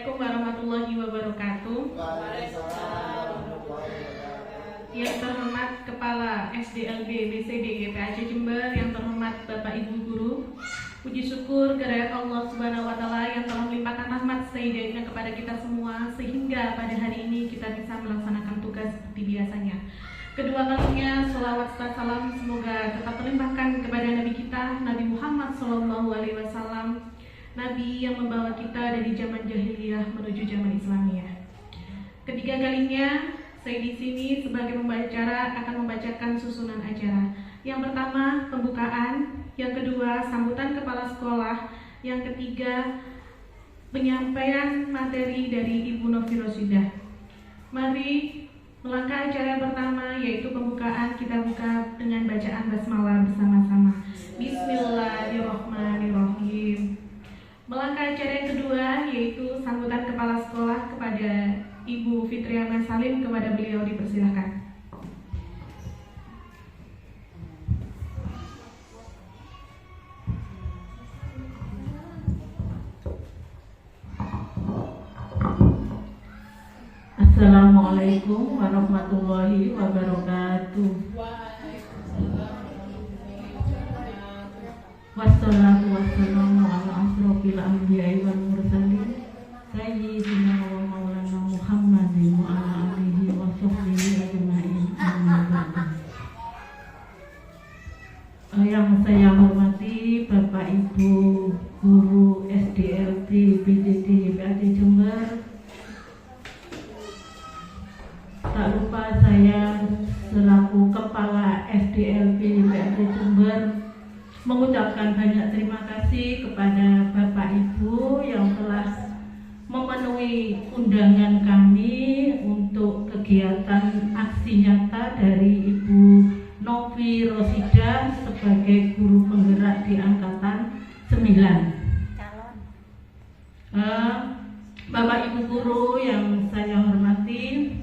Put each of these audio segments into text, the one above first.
Assalamualaikum warahmatullahi wabarakatuh. Yang terhormat Kepala SDLB BCD PAC Jember, yang terhormat Bapak Ibu Guru, puji syukur kehadirat Allah Subhanahu wa Ta'ala yang telah melimpahkan rahmat sayyidina kepada kita semua, sehingga pada hari ini kita bisa melaksanakan tugas seperti biasanya. Kedua kalinya selawat serta salam semoga tetap terlimpahkan kepada Nabi kita, Nabi Muhammad SAW, Nabi yang membawa kita dari zaman jahiliyah menuju zaman Islamiyah. Ketiga kalinya saya di sini sebagai pembicara akan membacakan susunan acara. Yang pertama pembukaan, yang kedua sambutan kepala sekolah, yang ketiga penyampaian materi dari Ibu Novi Rosidah. Mari melangkah acara yang pertama, yaitu pembukaan. Kita buka dengan bacaan basmalah bersama-sama. Bismillahirrahmanirrahim. Melangkah acara yang kedua, yaitu sambutan kepala sekolah kepada Ibu Fitria Salim. Kepada beliau dipersilahkan. Assalamualaikum warahmatullahi wabarakatuh. Wassalatu wassalamu ala asrofil anbiya'i wal mursalin sayyidina wa maulana Muhammadin wa ala alihi wa sahbihi ajma'in. Amma ba'du. Yang saya hormati Bapak Ibu Guru SDLB BCD PAC Jember, tak lupa saya selaku Kepala SDLB PAC Jember mengucapkan banyak terima kasih kepada Bapak Ibu yang telah memenuhi undangan kami untuk kegiatan aksi nyata dari Ibu Novi Rosidah sebagai guru penggerak di angkatan 9. Bapak Ibu guru yang saya hormati,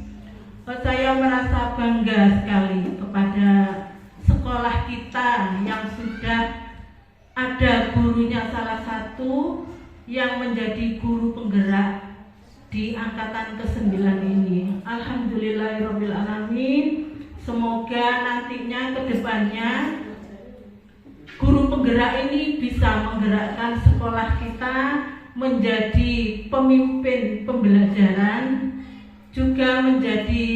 saya merasa bangga sekali kepada sekolah kita yang sudah ada gurunya salah satu yang menjadi guru penggerak di angkatan ke-9 ini. Alhamdulillahirabbil alamin. Semoga nantinya ke depannya guru penggerak ini bisa menggerakkan sekolah kita menjadi pemimpin pembelajaran, juga menjadi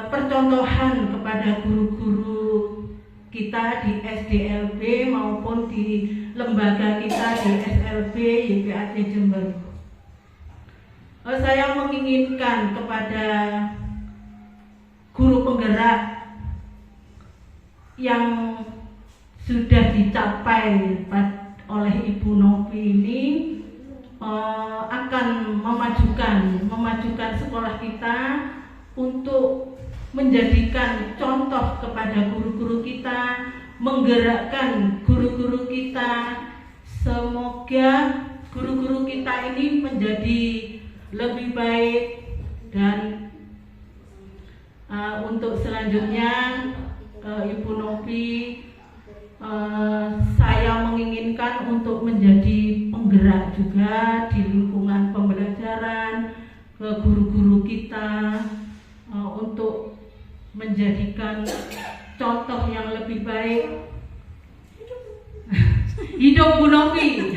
percontohan kepada guru-guru kita di SDLB maupun di lembaga kita di SLB YPAC Jember. Saya menginginkan kepada guru penggerak yang sudah dicapai oleh Ibu Novi ini akan memajukan sekolah kita untuk menjadikan contoh kepada guru-guru kita, menggerakkan guru-guru kita. Semoga guru-guru kita ini menjadi lebih baik. Dan untuk selanjutnya Ibu Novi, saya menginginkan untuk menjadi penggerak juga di lingkungan pembelajaran ke guru-guru kita, untuk menjadikan contoh yang lebih baik. Hidup Bu Novi.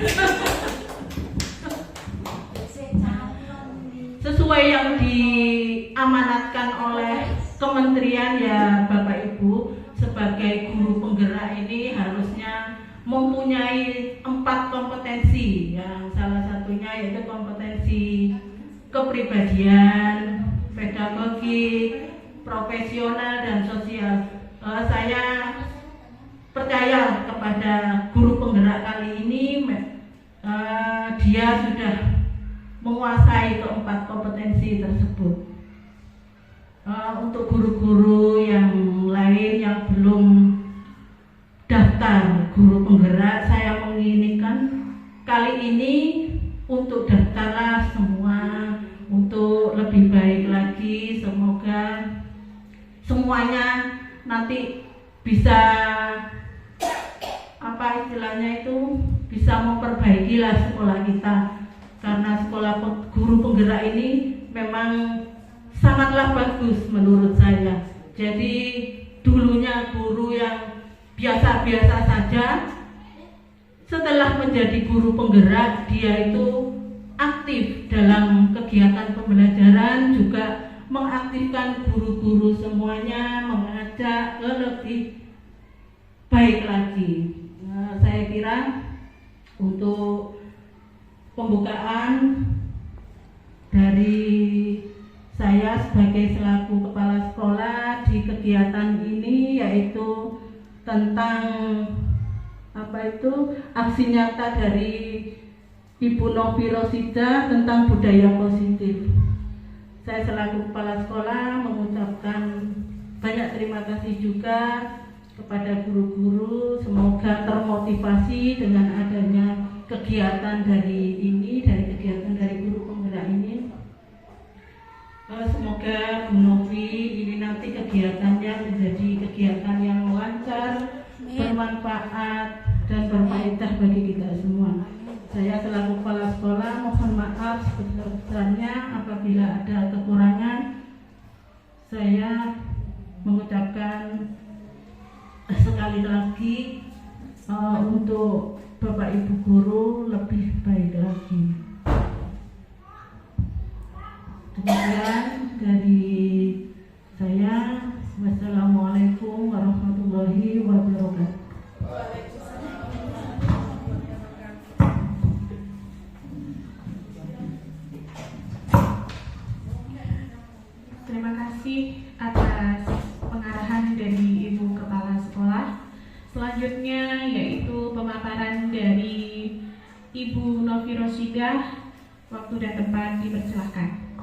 Sesuai yang diamanatkan oleh kementerian ya Bapak Ibu, sebagai guru penggerak ini harusnya mempunyai 4 kompetensi, yang salah satunya yaitu kompetensi kepribadian, pedagogik, profesional, dan sosial. Saya percaya kepada guru penggerak kali ini, dia sudah menguasai keempat kompetensi tersebut. Untuk guru-guru yang lain yang belum daftar guru penggerak, saya menginginkan kali ini untuk daftarlah semua untuk lebih baik lagi. Semoga semuanya nanti bisa bisa memperbaikilah sekolah kita, karena sekolah guru penggerak ini memang sangatlah bagus menurut saya. Jadi dulunya guru yang biasa-biasa saja, setelah menjadi guru penggerak dia itu aktif dalam kegiatan pembelajaran, juga mengaktifkan guru-guru semuanya, mengajak ke lebih baik lagi. Nah, saya kira untuk pembukaan dari saya sebagai selaku kepala sekolah di kegiatan ini, yaitu tentang aksi nyata dari Ibu Novi Rosida tentang budaya positif. Saya selaku kepala sekolah mengucapkan banyak terima kasih juga kepada guru-guru. Semoga termotivasi dengan adanya kegiatan dari kegiatan dari guru penggerak ini. Semoga Bu Novi ini nanti kegiatannya menjadi kegiatan yang lancar, bermanfaat dan berfaedah bagi kita semua. Saya selaku kepala sekolah mohon maaf sebesar-besarnya apabila ada kekurangan. Saya mengucapkan sekali lagi untuk Bapak Ibu guru lebih baik lagi. Demikian dari saya. Wassalamualaikum warahmatullahi wabarakatuh. Terima kasih atas pengarahan dari Ibu Kepala Sekolah. Selanjutnya yaitu pemaparan dari Ibu Novi Rosida. Waktu dan tempat dipersilakan.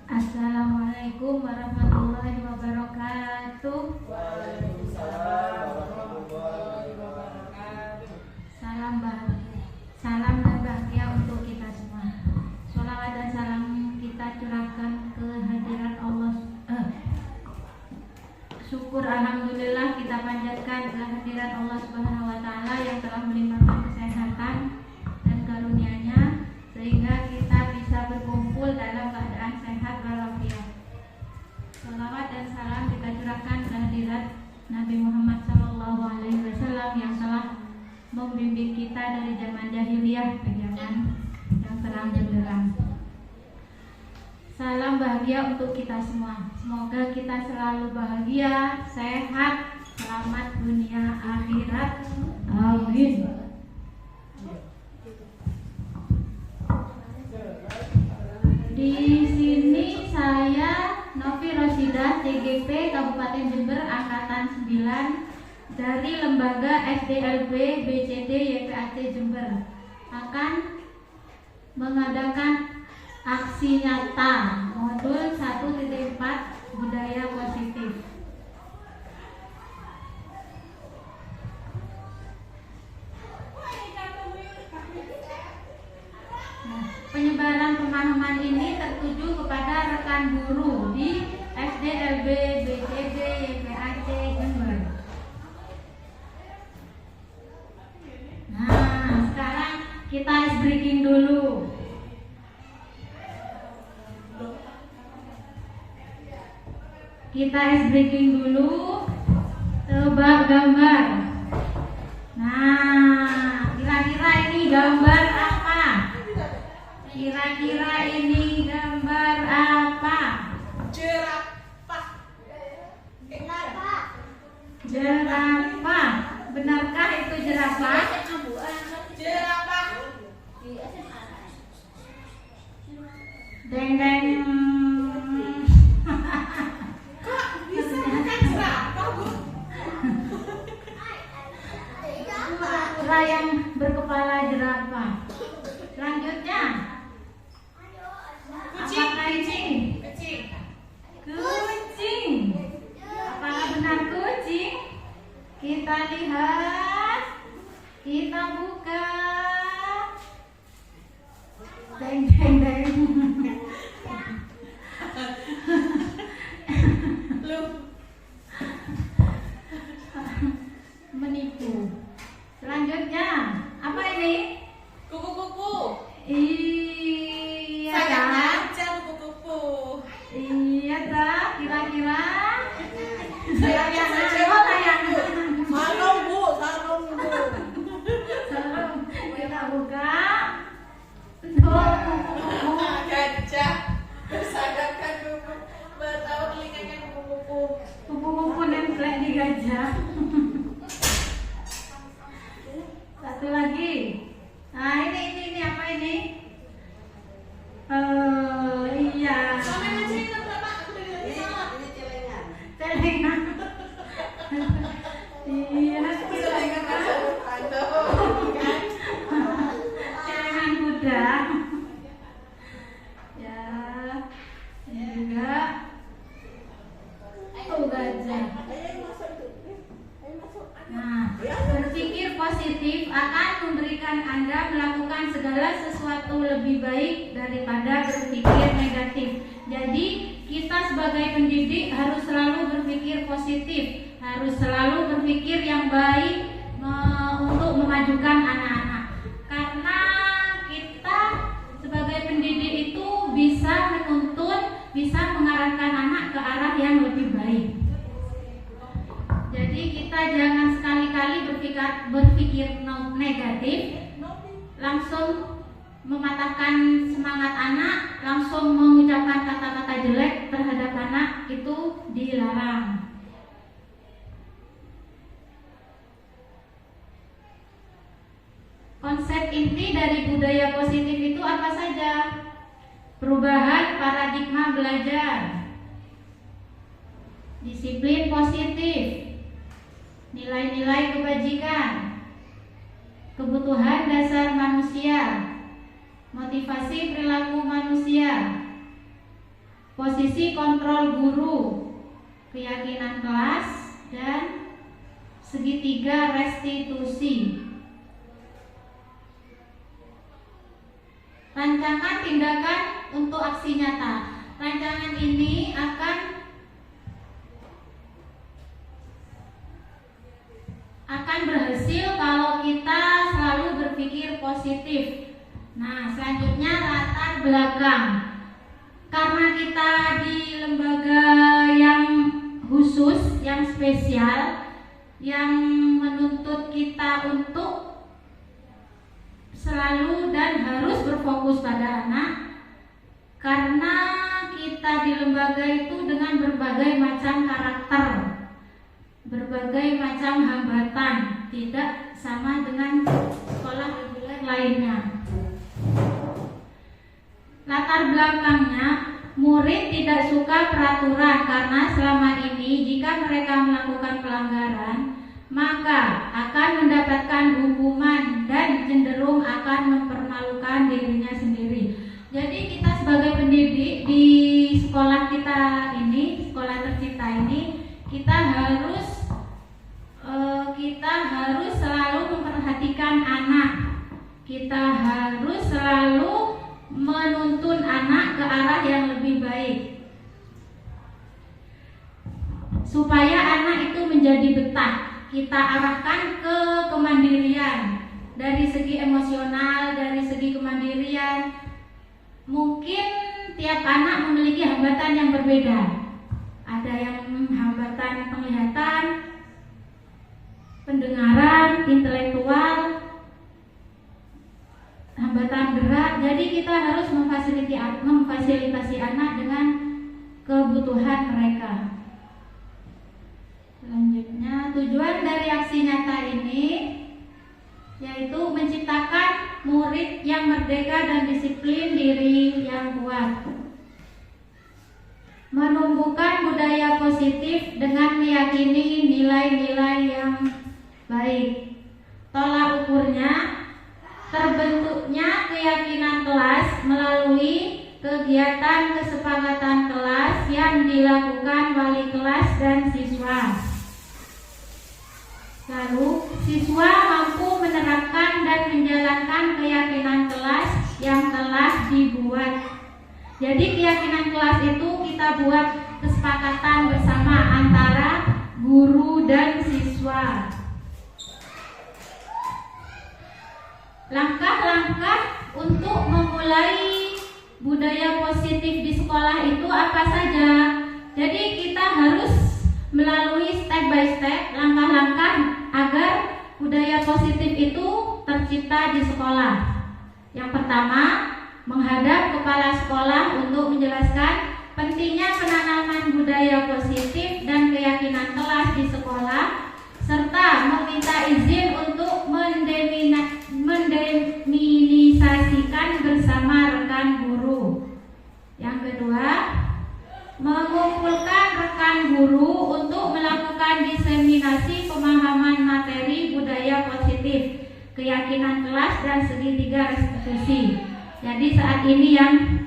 Assalamualaikum warahmatullahi wabarakatuh. Waalaikumsalam warahmatullahi wabarakatuh. Salam dan bahagia untuk kita semua. Sholawat dan salam kita curahkan ke hadirat Allah. Syukur alhamdulillah kita panjatkan ke hadirat Allah Subhanahu wa taala yang telah melimpahkan kesehatan dan karunia-Nya sehingga kita bisa berkumpul dalam keadaan sehat walafiat. Salawat dan salam kita curahkan ke hadirat Nabi Muhammad SAW yang telah membimbing kita dari zaman jahiliyah ke zaman yang terang benderang. Salam bahagia untuk kita semua. Semoga kita selalu bahagia, sehat, selamat dunia akhirat. Amin. Di sini saya Novi Rosida, TGP Kabupaten Jember Angkatan 9 dari Lembaga SDLB BCD YPAC Jember akan mengadakan aksi nyata modul 1.4 budaya positif. Penyebaran pemahaman ini tertuju kepada rekan guru di SDLB BCD YPAC Jember. Nah, sekarang kita ice breaking dulu. Kita ice breaking dulu. Tebak gambar. Nah, kira-kira ini gambar apa? Kira-kira ini gambar apa? Jerapah. Jerapah. Benarkah itu jerapah? Jerapah. Deng-deng. Kok bisa bukan jerapah, Bu? Kura-kura yang berkepala jerapah. Deng deng deng. Lu Menipu. Selanjutnya apa ini? kupu-kupu. Iya Sayang dah. aja kupu-kupu. Iya dah. Kira-kira. Sayang aja Oh, sayang. Sarung bu. Serem. Kita buka. Tuh. Gajah bersadarkan kupu. Bertahu telinganya kupu-kupu. Kupu-kupu nempel di gajah. Satu lagi. Nah ini apa ini? Iya. Sampai aja ini berapa? Aku udah bilang salah. Celengan. Iya. Celengan aja. Aduh. Celengan kuda. Ya. Ini juga. Oh gajah. Nah, berpikir positif akan memberikan Anda melakukan segala sesuatu lebih baik daripada berpikir negatif. Jadi, kita sebagai pendidik harus selalu berpikir positif, harus selalu berpikir yang baik untuk memajukan anak-anak. Karena kita sebagai pendidik itu bisa menuntun, bisa mengarahkan anak ke arah yang lebih baik. Jadi kita jangan sekali-kali berpikir negatif, langsung mematahkan semangat anak, langsung mengucapkan kata-kata jelek terhadap anak, itu dilarang. Konsep inti dari budaya positif itu apa saja? Perubahan paradigma belajar, disiplin positif, nilai-nilai kebajikan, kebutuhan dasar manusia, motivasi perilaku manusia, posisi kontrol guru, keyakinan kelas, dan segitiga restitusi. Rancangan tindakan untuk aksi nyata. Rancangan ini akan berhasil kalau kita selalu berpikir positif. Nah, selanjutnya latar belakang. Karena kita di lembaga yang khusus, yang spesial, yang menuntut kita untuk selalu dan harus berfokus pada anak. Karena kita di lembaga itu dengan berbagai macam karakter, berbagai macam hambatan, tidak sama dengan sekolah reguler lainnya. Latar belakangnya, murid tidak suka peraturan karena selama ini jika mereka melakukan pelanggaran, maka akan mendapatkan hukuman dan cenderung akan mempermalukan dirinya sendiri. Jadi kita sebagai pendidik di sekolah kita ini, sekolah tercipta ini, kita harus selalu memperhatikan anak. Kita harus selalu menuntun anak ke arah yang lebih baik, supaya anak itu menjadi betah. Kita arahkan ke kemandirian dari segi emosional, dari segi kemandirian. Mungkin tiap anak memiliki hambatan yang berbeda. Ada yang hambatan penglihatan, pendengaran, intelektual, hambatan gerak. Jadi kita harus memfasilitasi anak dengan kebutuhan mereka. Selanjutnya, tujuan dari aksi nyata ini yaitu menciptakan murid yang merdeka dan disiplin diri yang kuat, menumbuhkan budaya positif dengan meyakini nilai-nilai yang baik. Tolak ukurnya, terbentuknya keyakinan kelas melalui kegiatan kesepakatan kelas yang dilakukan wali kelas dan siswa. Lalu, siswa mampu menerapkan dan menjalankan keyakinan kelas yang telah dibuat. Jadi keyakinan kelas itu kita buat kesepakatan bersama antara guru dan siswa. Langkah-langkah untuk memulai budaya positif di sekolah itu apa saja? Jadi kita harus melalui step by step langkah-langkah agar budaya positif itu tercipta di sekolah. Yang pertama, menghadap kepala sekolah untuk menjelaskan pentingnya penanaman budaya positif dan keyakinan kelas di sekolah, serta meminta izin untuk mendeminisasikan bersama rekan guru. Yang kedua, mengumpulkan rekan guru untuk melakukan diseminasi pemahaman materi budaya positif, keyakinan kelas, dan segitiga restitusi. Jadi saat ini yang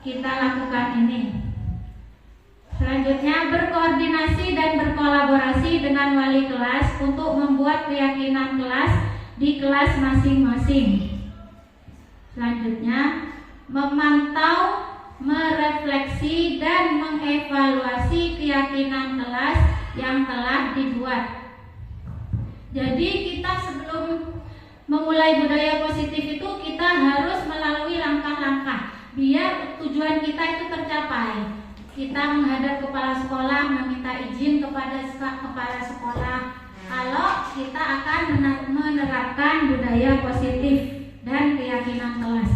kita lakukan ini. Selanjutnya, berkoordinasi dan berkolaborasi dengan wali kelas untuk membuat keyakinan kelas di kelas masing-masing. Selanjutnya, memantau, merefleksi, dan mengevaluasi keyakinan kelas yang telah dibuat. Jadi kita sebelum memulai budaya positif itu kita harus melalui langkah-langkah biar tujuan kita itu tercapai. Kita menghadap kepala sekolah, meminta izin kepada kepala sekolah kalau kita akan menerapkan budaya positif dan keyakinan kelas,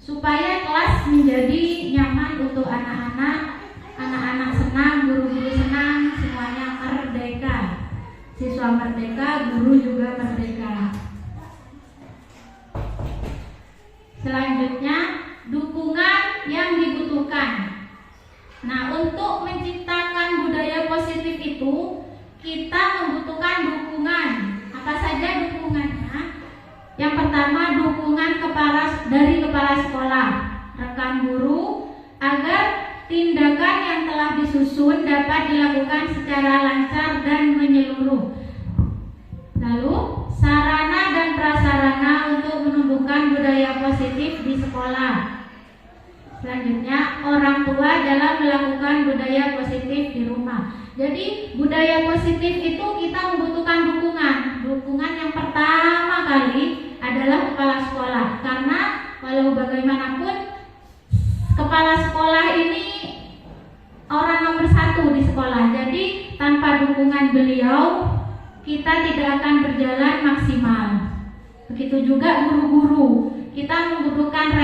supaya kelas menjadi nyaman untuk anak-anak, anak-anak senang, guru-guru senang, semuanya merdeka. Siswa merdeka, guru juga merdeka. Selanjutnya, dukungan yang dibutuhkan. Nah, untuk menciptakan budaya positif itu kita membutuhkan dukungan. Apa saja dukungannya? Yang pertama, dukungan dari kepala sekolah, rekan guru, agar tindakan yang telah disusun dapat dilakukan secara lancar dan menyeluruh. Lalu, sarana dan prasarana untuk menumbuhkan budaya positif di sekolah. Selanjutnya, orang tua dalam melakukan budaya positif di rumah. Jadi, budaya positif itu kita membutuhkan dukungan. Dukungan yang pertama kali adalah kepala sekolah. Karena walau bagaimanapun, kepala sekolah ini orang nomor 1 di sekolah. Jadi, tanpa dukungan beliau, kita tidak akan berjalan maksimal. Begitu juga guru-guru. Kita membutuhkan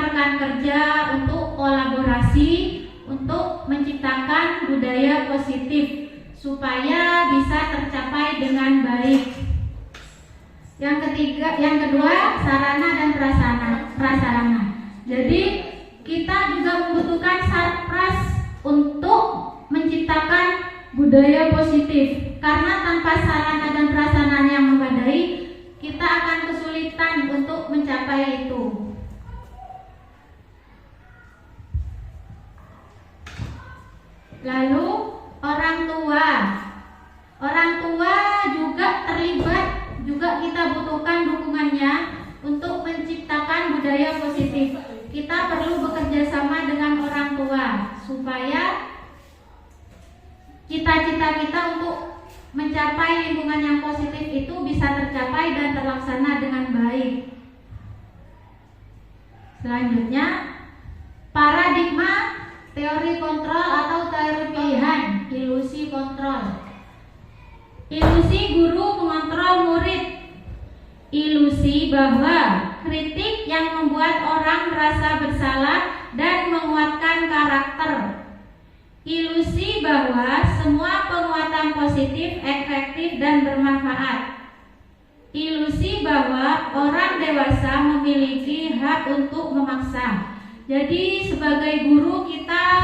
rekan kerja untuk kolaborasi, untuk menciptakan budaya positif supaya bisa tercapai dengan baik. Yang kedua, sarana dan prasarana. Jadi kita juga membutuhkan sarpras untuk menciptakan budaya positif. Karena tanpa sarana dan prasarana yang memadai, kita akan kesulitan untuk mencapai itu. Lalu orang tua juga terlibat, juga kita butuhkan dukungannya untuk menciptakan budaya positif. Kita perlu bekerja sama dengan orang tua supaya cita-cita kita untuk mencapai lingkungan yang positif itu bisa tercapai dan terlaksana dengan baik. Selanjutnya, paradigma teori kontrol atau teori pilihan, ilusi kontrol. Ilusi guru mengontrol murid. Ilusi bahwa kritik yang membuat orang merasa bersalah dan menguatkan karakter. Ilusi bahwa semua penguatan positif, efektif, dan bermanfaat. Ilusi bahwa orang dewasa memiliki hak untuk memaksa. Jadi sebagai guru kita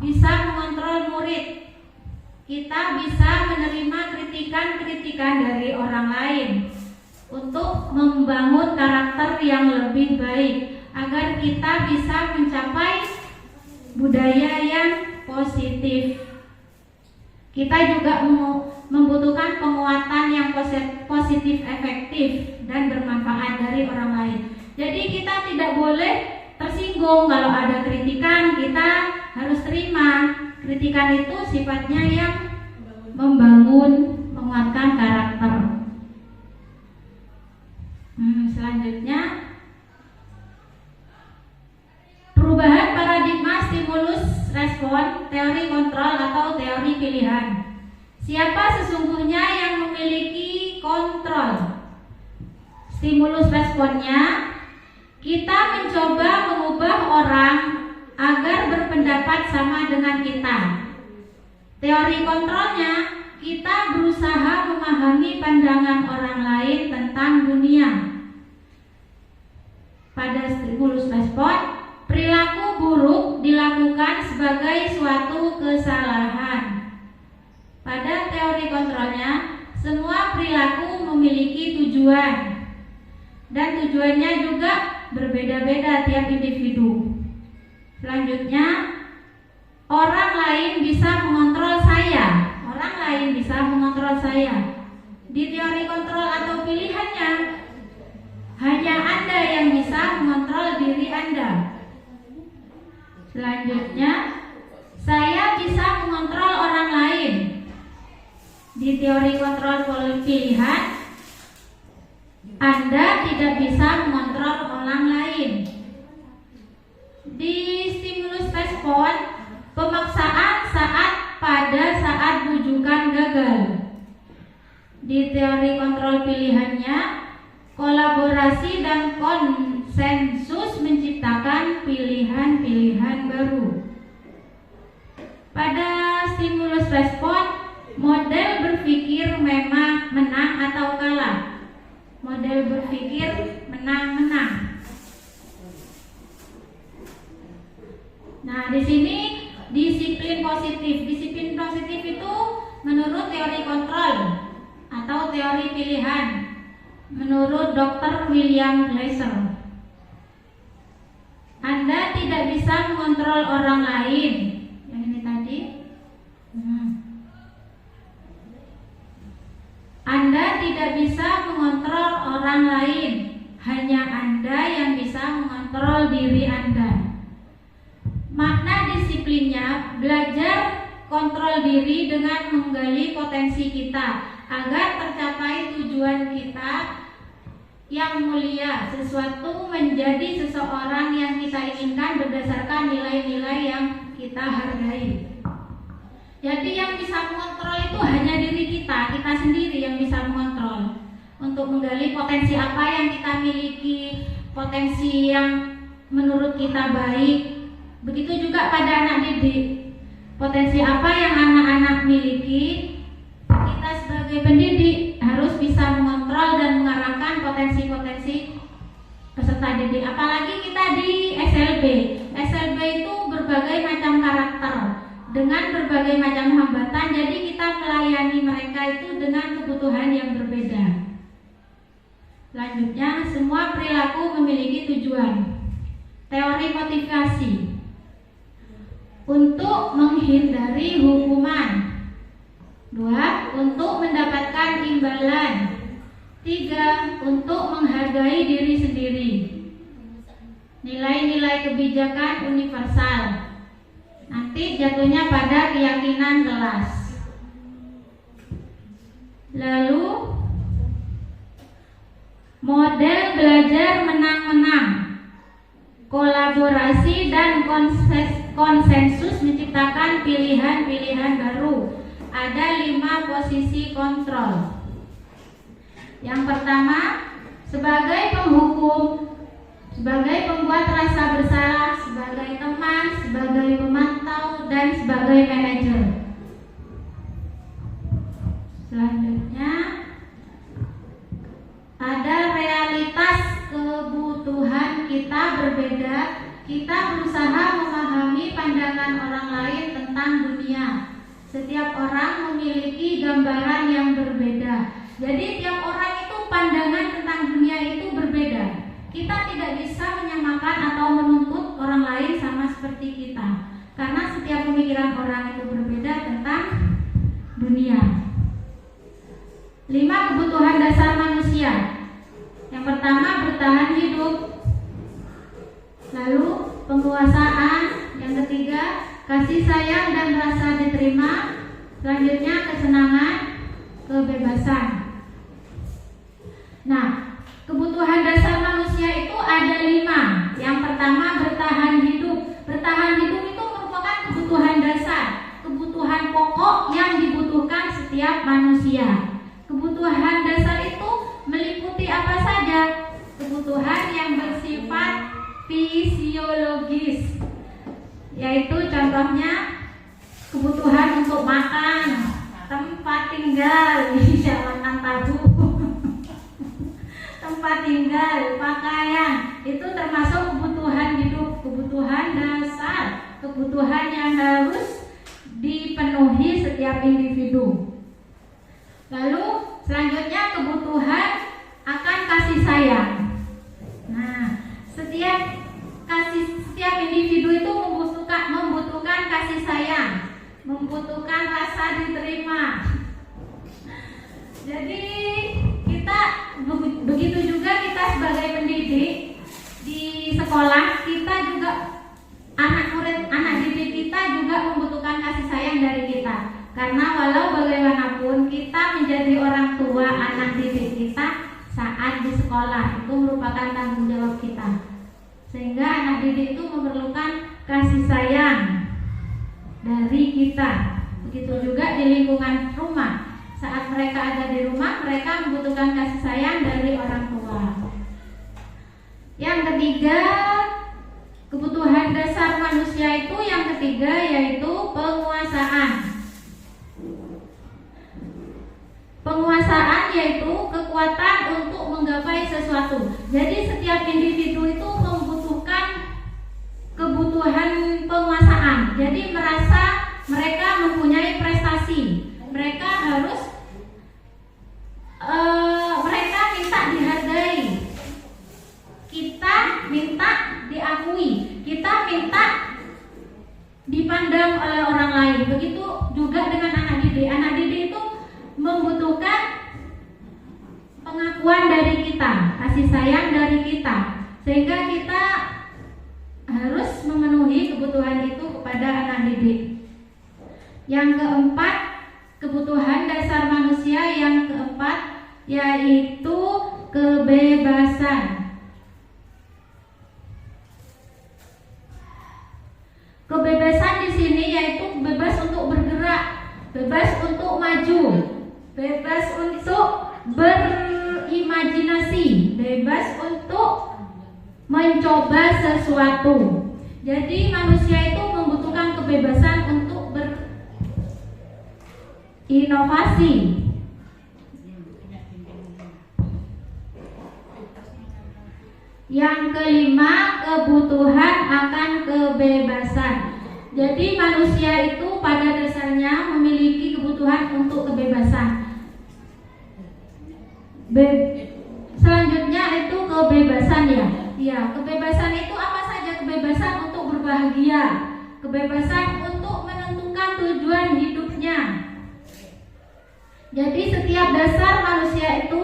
bisa mengontrol murid. Kita bisa menerima kritikan-kritikan dari orang lain untuk membangun karakter yang lebih baik agar kita bisa mencapai budaya yang positif. Kita juga membutuhkan penguatan yang positif, efektif, dan bermanfaat dari orang lain. Jadi kita tidak boleh tersinggung. Kalau ada kritikan, kita harus terima. Kritikan itu sifatnya yang membangun, menguatkan karakter. Selanjutnya, perubahan paradigma stimulus respon, teori kontrol atau teori pilihan. Siapa sesungguhnya yang memiliki kontrol stimulus responnya? Kita mencoba mengubah orang agar berpendapat sama dengan kita. Teori kontrolnya, kita berusaha memahami pandangan orang lain tentang dunia. Pada stimulus respon, perilaku buruk dilakukan sebagai suatu kesalahan. Pada teori kontrolnya, semua perilaku memiliki tujuan, dan tujuannya juga berbeda-beda tiap individu. Selanjutnya, orang lain bisa mengontrol saya. Orang lain bisa mengontrol saya. Di teori kontrol atau pilihannya, hanya Anda yang bisa mengontrol diri Anda. Selanjutnya, saya bisa mengontrol orang lain. Di teori kontrol pilihan, Anda tidak bisa mengontrol orang lain. Di stimulus respon, pemaksaan pada saat rujukan gagal. Di teori kontrol pilihannya, kolaborasi dan konsensus menciptakan pilihan-pilihan baru. Pada stimulus respon, model berpikir memang menang atau kalah. Model berpikir menang-menang. Nah, di sini disiplin positif. Disiplin positif itu menurut teori kontrol atau teori pilihan, menurut Dr. William Glasser. Anda tidak bisa mengontrol orang lain. Yang ini tadi. Anda tidak bisa mengontrol orang lain. Hanya Anda yang bisa mengontrol diri Anda. Makna disiplinnya belajar kontrol diri dengan menggali potensi kita agar tercapai tujuan kita yang mulia, sesuatu menjadi seseorang yang kita inginkan berdasarkan nilai-nilai yang kita hargai. Jadi yang bisa mengontrol itu hanya diri kita sendiri yang bisa mengontrol. Untuk menggali potensi apa yang kita miliki, potensi yang menurut kita baik. Begitu juga pada anak didik. Potensi apa yang anak-anak miliki, kita sebagai pendidik harus bisa mengontrol dan mengarahkan potensi-potensi peserta didik. Apalagi kita di SLB. SLB itu berbagai macam karakter dengan berbagai macam hambatan, jadi kita melayani mereka itu dengan kebutuhan yang berbeda. Selanjutnya, semua perilaku memiliki tujuan. Teori motivasi. Untuk menghindari hukuman. 2. Untuk mendapatkan imbalan. 3. Untuk menghargai diri sendiri. Nilai-nilai kebijakan universal. Nanti jatuhnya pada keyakinan kelas. Lalu model belajar menang-menang. Kolaborasi dan konsensus menciptakan pilihan-pilihan baru. Ada 5 posisi kontrol. Yang pertama, sebagai penghukum, sebagai pembuat rasa bersalah, sebagai teman, sebagai pemantau, dan sebagai manajer. Selanjutnya, ada realitas kebutuhan kita berbeda. Kita berusaha memahami pandangan orang lain tentang dunia. Setiap orang memiliki gambaran yang berbeda. Jadi tiap orang itu pandangan tentang dunia itu berbeda. Kita tidak bisa menyamakan atau menuntut orang lain sama seperti kita, karena setiap pemikiran orang itu berbeda tentang dunia. 5 kebutuhan dasar manusia. Yang pertama, bertahan hidup. kasih sayang dan rasa diterima. Selanjutnya kesenangan, kebebasan. Nah, kebutuhan dasar manusia itu ada 5. Yang pertama bertahan hidup. Bertahan hidup itu merupakan kebutuhan dasar, kebutuhan pokok yang dibutuhkan setiap manusia. Kebutuhan dasar itu meliputi apa saja? Kebutuhan yang bersifat fisiologis, yaitu contohnya kebutuhan untuk makan, tempat tinggal, makan tahu, tempat tinggal, pakaian, itu termasuk kebutuhan hidup, kebutuhan dasar, kebutuhan yang harus dipenuhi setiap individu. Lalu selanjutnya kebutuhan akan kasih sayang. Nah, setiap individu itu membutuhkan kasih sayang, membutuhkan rasa diterima. Jadi kita begitu juga kita sebagai pendidik di sekolah, kita juga anak didik kita juga membutuhkan kasih sayang dari kita. Karena walau bagaimanapun kita menjadi orang tua anak didik kita saat di sekolah, itu merupakan tanggung jawab kita. Sehingga anak didik itu memerlukan kasih sayang dari kita. Begitu juga di lingkungan rumah. Saat mereka ada di rumah, mereka membutuhkan kasih sayang dari orang tua. Yang ketiga, kebutuhan dasar manusia itu yang ketiga yaitu penguasaan. Penguasaan yaitu kekuatan untuk menggapai sesuatu. Jadi setiap individu itu membutuhkan kebutuhan penguasaan. Jadi merasa mereka mempunyai prestasi. Mereka harus mereka minta dihargai. Kita minta diakui. Kita minta dipandang oleh orang lain. Begitu juga dengan anak didik. Anak didik itu membutuhkan pengakuan dari kita, kasih sayang dari kita, sehingga kita harus memenuhi kebutuhan itu kepada anak didik. Yang keempat, kebutuhan dasar manusia yang keempat yaitu kebebasan. Kebebasan di sini yaitu bebas untuk bergerak, bebas untuk maju, bebas untuk berimajinasi, bebas untuk mencoba sesuatu. Jadi manusia itu membutuhkan kebebasan untuk berinovasi. Yang kelima, kebutuhan akan kebebasan. Jadi manusia itu pada dasarnya memiliki kebutuhan untuk kebebasan. Selanjutnya itu kebebasan ya. Ya, kebebasan itu apa saja? Kebebasan untuk berbahagia, kebebasan untuk menentukan tujuan hidupnya. Jadi setiap dasar manusia itu,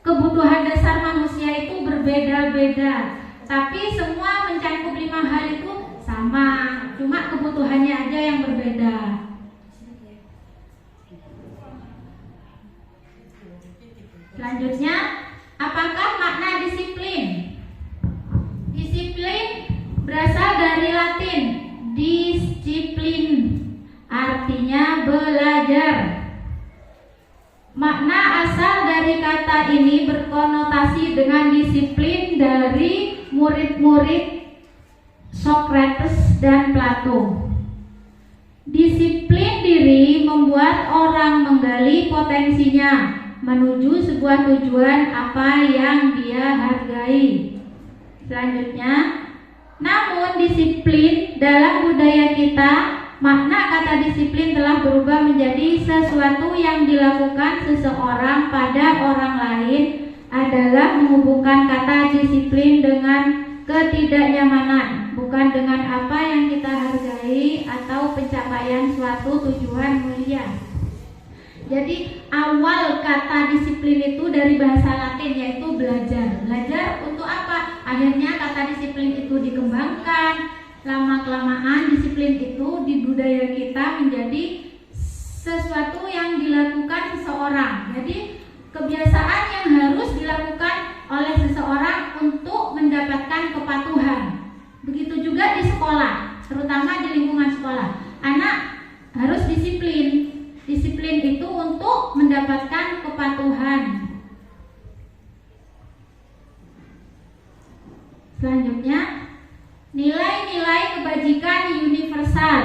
kebutuhan dasar manusia itu berbeda-beda, tapi semua mencakup 5 hal itu sama, cuma kebutuhannya aja yang berbeda. Selanjutnya, apakah makna disiplin? Disiplin berasal dari Latin disciplin, artinya belajar. Makna asal dari kata ini berkonotasi dengan disiplin dari murid-murid Socrates dan Plato. Disiplin diri membuat orang menggali potensinya menuju sebuah tujuan apa yang dia hargai. Selanjutnya, namun disiplin dalam budaya kita, makna kata disiplin telah berubah menjadi sesuatu yang dilakukan seseorang pada orang lain adalah menghubungkan kata disiplin dengan ketidaknyamanan, bukan dengan apa yang kita hargai atau pencapaian suatu tujuan mulia. Jadi awal kata disiplin itu dari bahasa Latin yaitu belajar. Belajar untuk apa? Akhirnya kata disiplin itu dikembangkan, lama-kelamaan disiplin itu di budaya kita menjadi sesuatu yang dilakukan seseorang. Jadi kebiasaan yang harus dilakukan oleh seseorang untuk mendapatkan kepatuhan. Begitu juga di sekolah, terutama di lingkungan sekolah. Anak harus disiplin. Disiplin itu untuk mendapatkan kepatuhan. Selanjutnya, nilai-nilai kebajikan universal.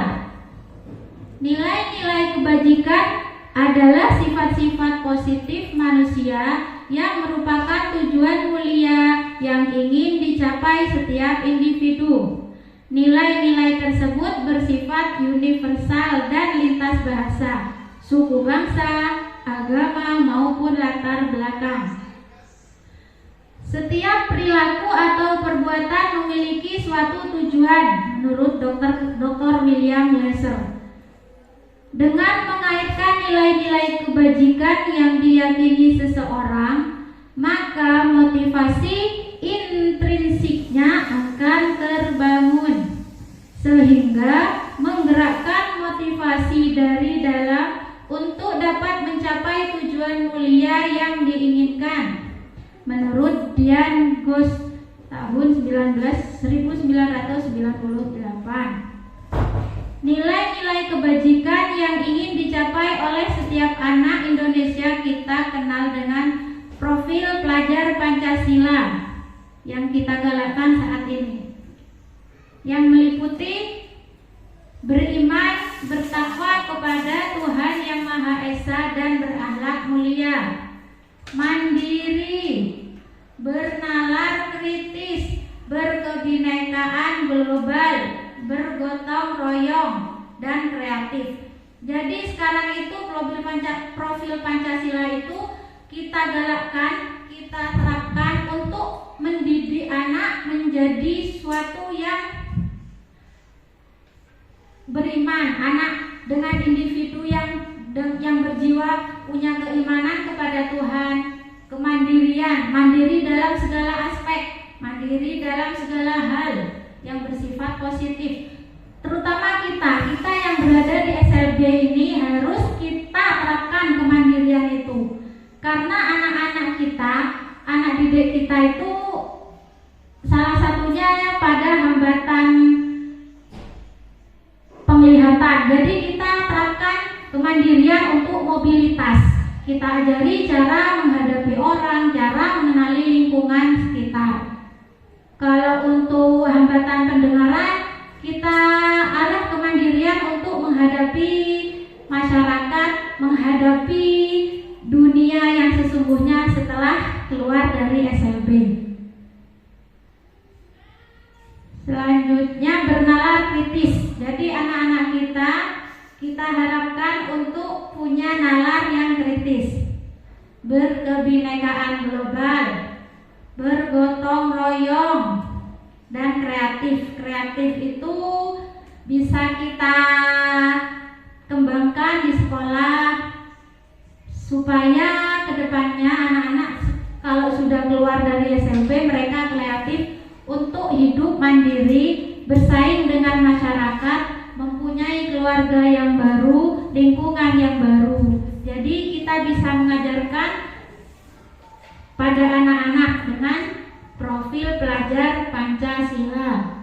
Nilai-nilai kebajikan adalah sifat-sifat positif manusia yang merupakan tujuan mulia yang ingin dicapai setiap individu. Nilai-nilai tersebut bersifat universal dan lintas bahasa, suku bangsa, agama maupun latar belakang. Setiap perilaku atau perbuatan memiliki suatu tujuan menurut Dr. William Glasser. Dengan mengaitkan nilai-nilai kebajikan yang diyakini seseorang, maka motivasi intrinsiknya akan terbangun, sehingga menggerakkan motivasi dari dalam untuk dapat mencapai tujuan mulia yang diinginkan. Menurut Dian Goss tahun 1998. Nilai-nilai kebajikan yang ingin dicapai oleh setiap anak Indonesia kita kenal dengan profil pelajar Pancasila yang kita galakkan saat ini, yang meliputi beriman, bertakwa kepada Tuhan Yang Maha Esa dan berakhlak mulia, mandiri, bernalar kritis, berkebinekaan global, bergotong royong, dan kreatif. Jadi sekarang itu profil Pancasila itu kita galakkan, kita terapkan untuk mendidik anak menjadi suatu yang beriman, anak dengan individu yang berjiwa punya keimanan kepada Tuhan, kemandirian, mandiri dalam segala aspek, mandiri dalam segala hal yang bersifat positif. Terutama kita yang berada di SLB ini harus kita terapkan kemandirian itu, karena anak-anak kita, anak didik kita itu salah satunya pada hambatan penglihatan. Jadi kita terapkan kemandirian untuk mobilitas. Kita ajari cara menghadapi orang, cara mengenali lingkungan sekitar. Kalau untuk hambatan pendengaran, kita arah kemandirian untuk menghadapi masyarakat, menghadapi dunia yang sesungguhnya setelah keluar dari SLB. Selanjutnya, bernalar kritis. Jadi anak-anak kita harapkan untuk punya nalar yang kritis, berkebinekaan global, bergotong royong, dan kreatif. Kreatif itu bisa kita kembangkan di sekolah supaya kedepannya anak-anak kalau sudah keluar dari SMP mereka kreatif untuk hidup mandiri, bersaing dengan masyarakat, mempunyai keluarga yang baru, lingkungan yang baru. Jadi kita bisa mengajarkan pada anak-anak dengan profil pelajar Pancasila.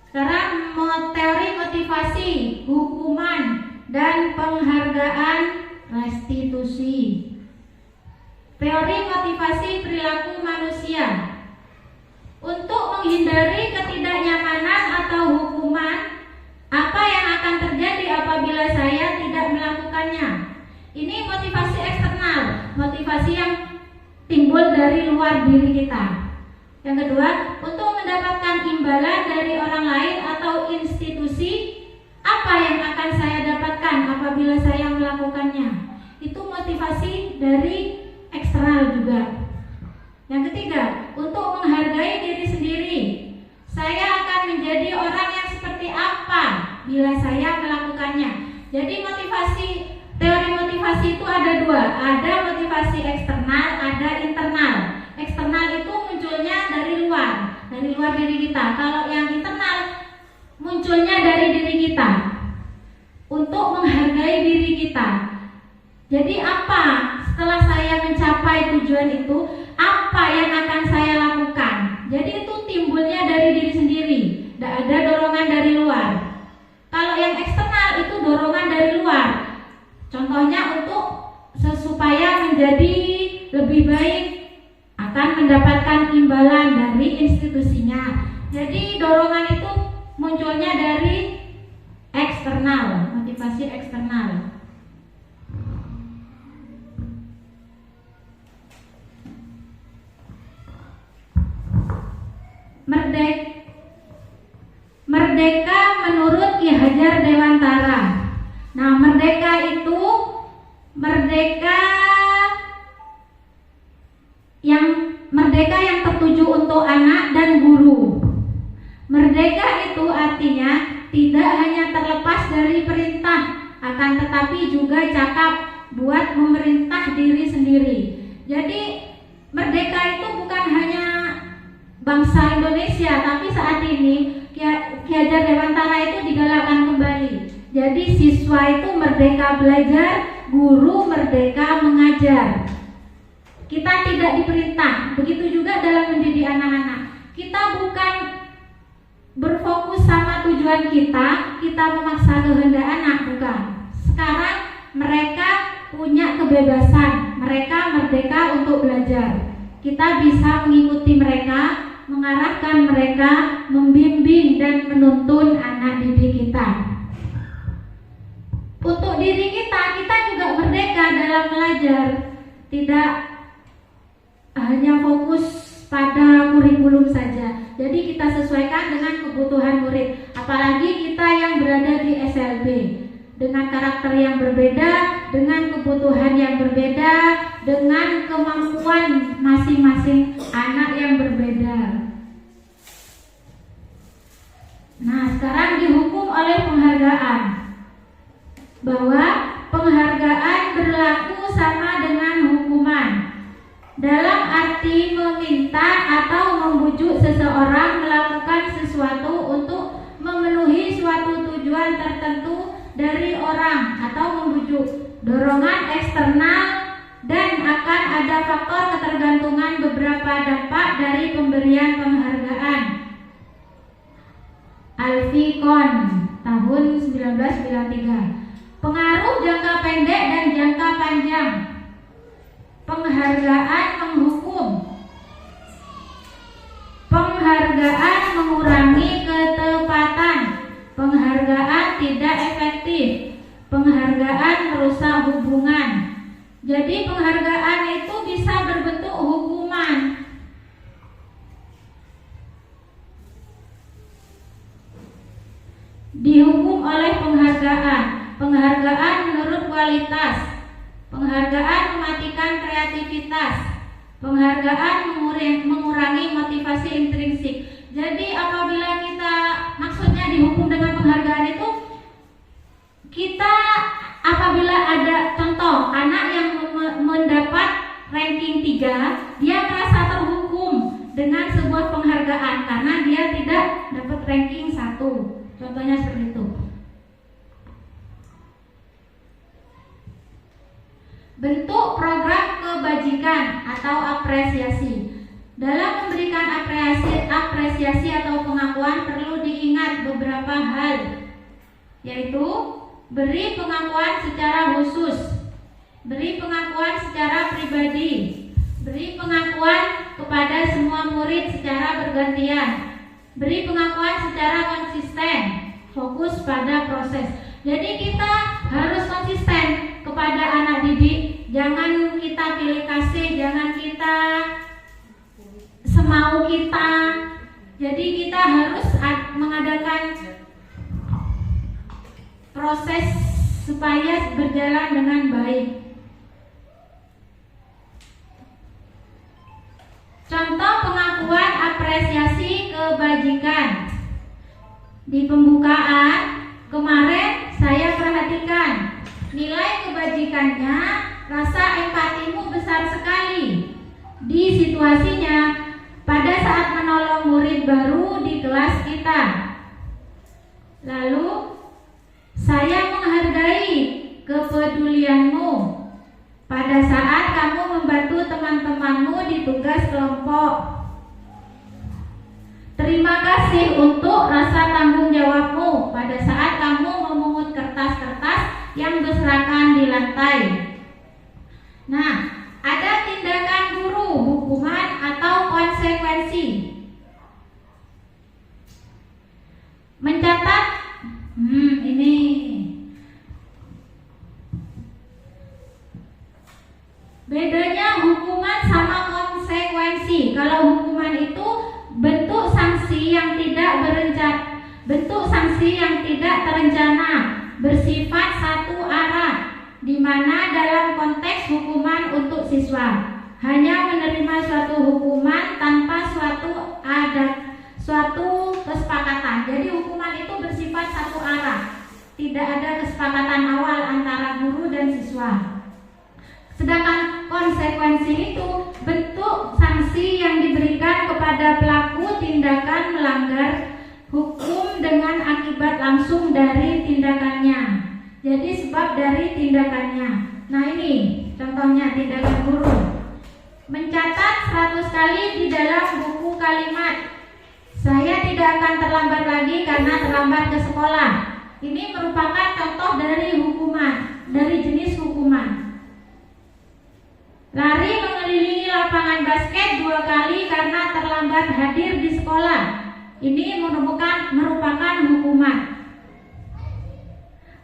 Sekarang teori motivasi, hukuman, dan penghargaan restitusi. Teori motivasi perilaku manusia. Untuk menghindari ketidaknyamanan atau hukuman, apa yang akan terjadi apabila saya tidak melakukannya? Ini motivasi eksternal, motivasi yang timbul dari luar diri kita. Yang kedua, untuk mendapatkan imbalan dari orang lain atau institusi, apa yang akan saya dapatkan apabila saya melakukannya? Itu motivasi dari eksternal juga. Yang ketiga, untuk menghargai diri sendiri. Saya akan menjadi orang yang seperti apa bila saya melakukannya. Jadi teori motivasi itu ada dua. Ada motivasi eksternal, ada internal. Eksternal itu munculnya dari luar diri kita. Kalau yang munculnya dari diri kita untuk menghargai diri kita. Jadi apa setelah saya mencapai tujuan itu, apa yang akan saya lakukan? Jadi itu timbulnya dari diri sendiri, tidak ada dorongan dari luar. Kalau yang eksternal itu dorongan dari luar. Contohnya untuk supaya menjadi lebih baik akan mendapatkan imbalan dari institusinya. Jadi dorongan itu munculnya dari eksternal, motivasi eksternal. Merdeka menurut Ki Hajar Dewantara. Nah, merdeka itu merdeka yang tertuju untuk anak dan guru. Merdeka itu artinya tidak hanya terlepas dari perintah, akan tetapi juga cakap buat memerintah diri sendiri. Jadi merdeka itu bukan hanya bangsa Indonesia, tapi saat ini Ki Hajar Dewantara itu digalakkan kembali. Jadi siswa itu merdeka belajar, guru merdeka mengajar. Kita tidak diperintah. Begitu juga dalam mendidik anak-anak. Kita bukan berfokus sama tujuan kita memaksa kehendak anak, bukan. Sekarang mereka punya kebebasan, mereka merdeka untuk belajar. Kita bisa mengikuti mereka, mengarahkan mereka, membimbing dan menuntun anak didik kita. Untuk diri kita juga merdeka dalam belajar. Tidak hanya fokus pada kurikulum saja. Jadi kita sesuaikan dengan kebutuhan murid. Apalagi kita yang berada di SLB, dengan karakter yang berbeda, dengan kebutuhan yang berbeda, dengan kemampuan masing-masing anak yang berbeda. Nah, sekarang dihukum oleh penghargaan, bahwa penghargaan berlaku sama dengan hukuman, dalam arti meminta atau membujuk seseorang melakukan sesuatu untuk memenuhi suatu tujuan tertentu dari orang, atau membujuk dorongan eksternal, dan akan ada faktor ketergantungan beberapa dampak dari pemberian penghargaan. Alfikon tahun 1993. Pengaruh jangka pendek dan jangka panjang. Penghargaan menghukum. Penghargaan mengurangi ketepatan. Penghargaan tidak efektif. Penghargaan merusak hubungan. Jadi penghargaan itu bisa berbentuk hukuman. Dihukum oleh penghargaan. Penghargaan menurut kualitas. Penghargaan mematikan kreativitas. Penghargaan mengurangi motivasi intrinsik. Jadi apabila kita maksudnya dihukum dengan penghargaan itu, kita apabila ada contoh anak yang mendapat ranking 3, dia merasa terhukum dengan sebuah penghargaan karena dia tidak dapat ranking 1. Contohnya seperti itu. Bentuk program kebajikan atau apresiasi. Dalam memberikan apresiasi atau pengakuan perlu diingat beberapa hal, yaitu beri pengakuan secara khusus, beri pengakuan secara pribadi, beri pengakuan kepada semua murid secara bergantian, beri pengakuan secara konsisten, fokus pada proses. Jadi kita harus konsisten kepada anak didik, jangan kita pilih kasih, jangan kita semau kita. Jadi kita harus mengadakan proses supaya berjalan dengan baik. Contoh pengakuan apresiasi kebajikan. Di pembukaan kemarin saya perhatikan nilai kebajikannya, rasa empatimu besar sekali. Di situasinya pada saat menolong murid baru di kelas kita. Lalu saya menghargai kepedulianmu pada saat kamu membantu teman-temanmu di tugas kelompok. Terima kasih untuk rasa tanggung jawabmu pada saat kamu memungut kertas-kertas yang berserakan di lantai. Nah, ada tindakan guru, hukuman atau konsekuensi. Mencatat, ini bedanya hukuman sama konsekuensi. Kalau hukuman itu bentuk sanksi yang tidak terencana, bersifat satu arah, di mana dalam konteks hukuman untuk siswa hanya menerima suatu hukuman tanpa suatu kesepakatan. Jadi hukuman itu bersifat satu arah, tidak ada kesepakatan awal antara guru dan siswa. Sedangkan konsekuensi itu bentuk sanksi yang diberikan kepada pelaku tindakan melanggar hukum dengan akibat langsung dari tindakannya. Jadi sebab dari tindakannya. Nah ini contohnya tindakan guru. Mencatat 100 kali di dalam buku kalimat, saya tidak akan terlambat lagi karena terlambat ke sekolah. Ini merupakan contoh dari hukuman, dari jenis hukuman. Lari mengelilingi lapangan basket 2 kali karena terlambat hadir di sekolah. Ini merupakan hukuman.